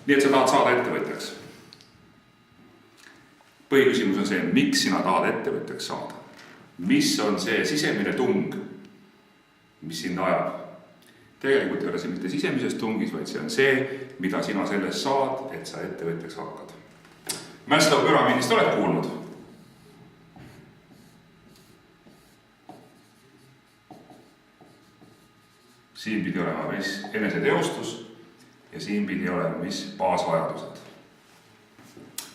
Nii et sa tahad saada ettevõtjaks. Põhiküsimus on see, miks sina tahad ettevõtjaks saada? Mis on see sisemine tung, mis sind ajab? Tegelikult ei ole see mitte sisemises tungis, vaid see on see, mida sina sellest saad, et sa ettevõtjaks hakkad. Maslow püramiidist oled kuulnud? Siin pidi olema mis eneseteostus ja siin pidi olema mis baasvajadused.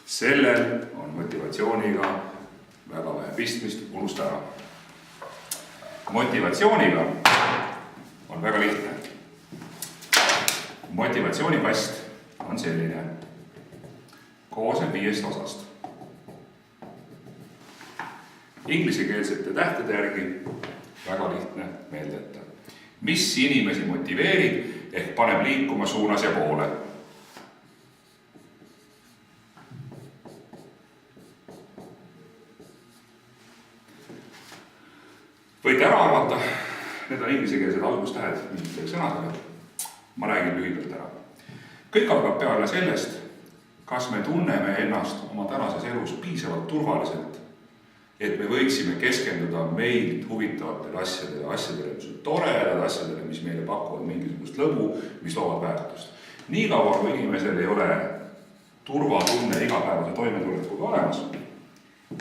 Sellel on motivatsiooniga väga vähe pistmist, unusta ära. Motivatsiooniga on väga lihtne. Motivatsioonipast on selline. Koosneb 5 osast. Inglisekeelsete tähtede järgi väga lihtne meeldeta. Mis inimesi motiveerib ehk paneb liikuma suunas ja poole? Võite ära arvata, need on inglisekeelsed algustähed mingitele sõnadele. Ma räägin lühidalt ära. Kõik algab peale sellest, kas me tunneme ennast oma tänases elus piisavalt turvaliselt, et me võiksime keskenduda meilt huvitavatele asjadele, mis on toredad asjadele, mis meile pakuvad mingisugust lõbu, mis loovad väärtust. Nii kaua, kui inimesel ei ole turvatunne igapäevase toimetulekuga olemas,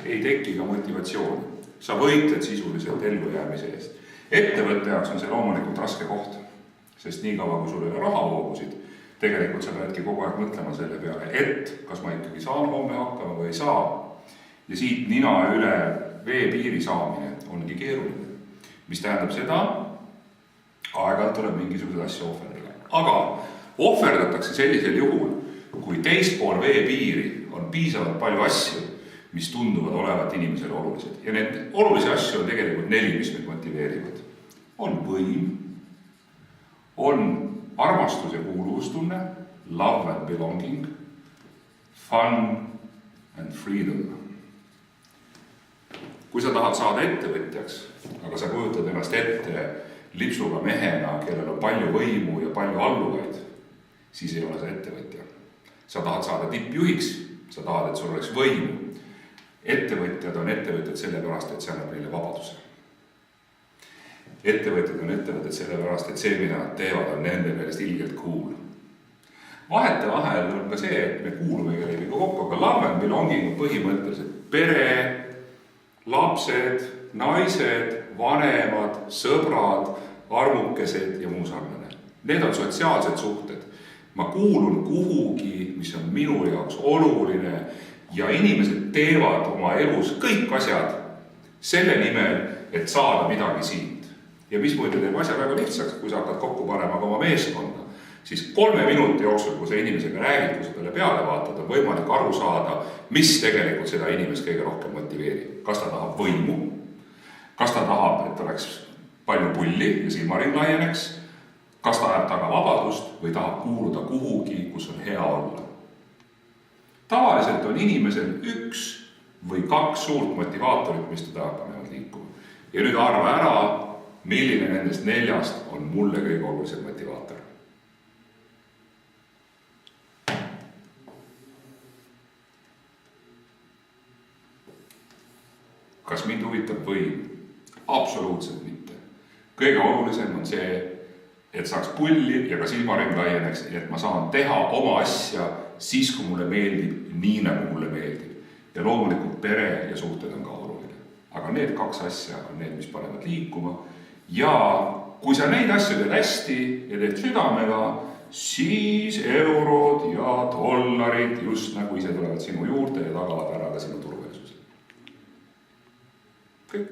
ei teki ka motivatsiooni. Sa võitled sisuliselt ellujäämise eest. Ettevõtte jaoks on see loomulikult raske koht, sest nii kaua, kui sul ei ole rahavoogusid, tegelikult sa peadki kogu aeg mõtlema selle peale, et kas ma ikkagi saan homme hakkama või ei saa. Ja siit nina üle veepiiri saamine ongi keeruline, mis tähendab seda, aeg-ajalt tuleb mingisugused asju ohverdada. Aga ohverdatakse sellisel juhul, kui teispool veepiiri on piisavalt palju asju, mis tunduvad olevat inimesele olulised. Ja need olulisi asju on tegelikult 4, mis meid motiveerivad. On võim, on armastus ja kuuluvustunne, love and belonging, fun and freedom. Kui sa tahad saada ettevõtjaks, aga sa kujutad ennast ette lipsuga mehena, kellel on palju võimu ja palju alluvaid, siis ei ole sa ettevõtja. Sa tahad saada tippjuhiks, sa tahad, et sul oleks võimu. Ettevõtjad on ettevõtjad sellepärast, et see annab neile vabaduse. Ettevõtjad on ettevõtjad sellepärast, et see, mida nad teevad, on nende meelest ilgelt cool. Vahete vahel on ka see, et me kuulume kellega kokku, aga love and belonging on põhimõtteliselt pere, lapsed, naised, vanemad, sõbrad, armukesed ja muu sarnane. Need on sotsiaalsed suhted. Ma kuulun kuhugi, mis on minu jaoks oluline ja inimesed teevad oma elus kõik asjad selle nimel, et saada midagi siit. Ja mis muide teeb asja väga lihtsaks, kui sa hakkad kokku panema oma meeskonda, siis 3 minuti jooksul, kui sa inimesega räägid, kui sa talle peale vaatad, on võimalik aru saada, mis tegelikult seda inimest kõige rohkem motiveerib. Kas ta tahab võimu, kas ta tahab, et oleks palju pulli ja silmaring laieneks, kas ta ajab taga vabadust või tahab kuuluda kuhugi, kus on hea olla. Tavaliselt on inimesel 1 või 2 suurt motivaatorit, mis teda panevad liikuma. Ja nüüd arva ära, milline nendest 4 on mulle kõige olulisem motivaator. Kas mind huvitab võim? Absoluutselt mitte. Kõige olulisem on see, et saaks pulli ja ka silmaring laieneks, et ma saan teha oma asja siis, kui mulle meeldib, nii nagu mulle meeldib. Ja loomulikult pere ja suhted on ka oluline. Aga need 2 asja on need, mis panevad liikuma. Ja kui sa neid asju teed hästi ja teed südamega, siis eurod ja dollarid just nagu ise tulevad sinu juurde ja tagavad ära ka sinu turvalisuse. Kõik.